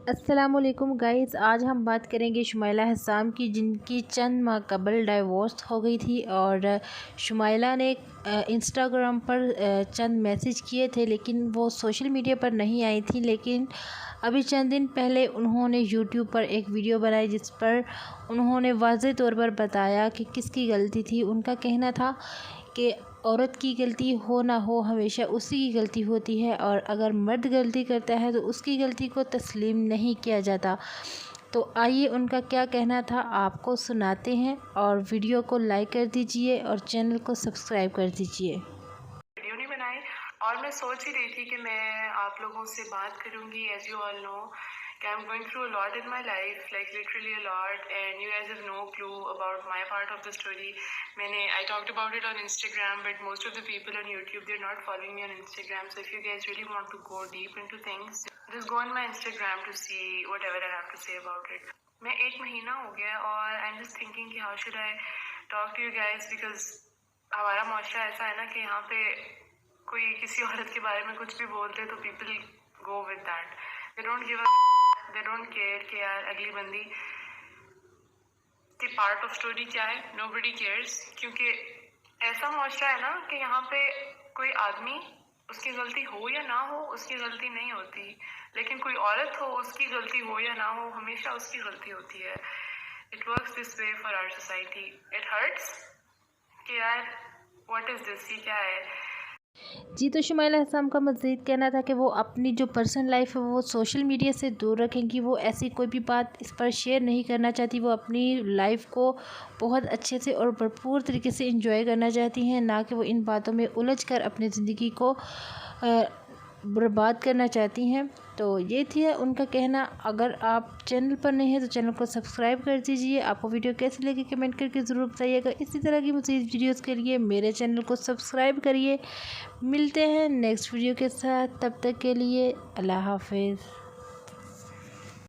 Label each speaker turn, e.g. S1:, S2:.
S1: السلام علیکم گائز، آج ہم بات کریں گے شمائلہ حسام کی، جن کی چند ماہ قبل ڈائیورس ہو گئی تھی اور شمائلہ نے انسٹاگرام پر چند میسیج کیے تھے، لیکن وہ سوشل میڈیا پر نہیں آئی تھی۔ لیکن ابھی چند دن پہلے انہوں نے یوٹیوب پر ایک ویڈیو بنائی جس پر انہوں نے واضح طور پر بتایا کہ کس کی غلطی تھی۔ ان کا کہنا تھا کہ عورت کی غلطی ہو نہ ہو ہمیشہ اسی کی غلطی ہوتی ہے، اور اگر مرد غلطی کرتا ہے تو اس کی غلطی کو تسلیم نہیں کیا جاتا۔ تو آئیے ان کا کیا کہنا تھا آپ کو سناتے ہیں، اور ویڈیو کو لائک کر دیجئے اور چینل کو سبسکرائب کر دیجئے۔
S2: ویڈیو نہیں بنائی اور میں سوچ ہی رہی تھی کہ میں آپ لوگوں سے بات کروں گی. ایز یو آل نو کہ I'm going through a lot in my life, like literally a lot, and you guys have no clue about my part of the story. I talked about it on Instagram, but most of the people on YouTube, they're not following me on Instagram. So if you guys really want to go deep into things, just go on my Instagram to see whatever I have to say about it. میں ایک مہینہ ہو گیا اور I'm just thinking کہ how should I talk to you guys, because ہمارا معاشرہ ایسا ہے نا کہ یہاں پہ کوئی کسی عورت کے بارے میں کچھ بھی بولتے تو people go with that. They don't give a they don't care کہ یار اگلی بندی کی پارٹ آف اسٹوری کیا ہے. نو بڈی کیئرس، کیونکہ ایسا معاشرہ ہے نا کہ یہاں پہ کوئی آدمی اس کی غلطی ہو یا نہ ہو اس کی غلطی نہیں ہوتی، لیکن کوئی عورت ہو اس کی غلطی ہو یا نہ ہو ہمیشہ اس کی غلطی ہوتی ہے. It works this way for our society. It hurts کہ یار واٹ از دس، یہ کیا ہے.
S1: جی تو شمائلہ حسام کا مزید کہنا تھا کہ وہ اپنی جو پرسنل لائف ہے وہ سوشل میڈیا سے دور رکھیں گی، وہ ایسی کوئی بھی بات اس پر شیئر نہیں کرنا چاہتی. وہ اپنی لائف کو بہت اچھے سے اور بھرپور طریقے سے انجوائے کرنا چاہتی ہیں، نہ کہ وہ ان باتوں میں الجھ کر اپنی زندگی کو برباد کرنا چاہتی ہیں. تو یہ تھی ان کا کہنا. اگر آپ چینل پر نہیں ہیں تو چینل کو سبسکرائب کر دیجئے. آپ کو ویڈیو کیسی لگی کمنٹ کر کے ضرور بتائیے گا. اسی طرح کی مزید ویڈیوز کے لیے میرے چینل کو سبسکرائب کریے. ملتے ہیں نیکسٹ ویڈیو کے ساتھ، تب تک کے لیے اللہ حافظ.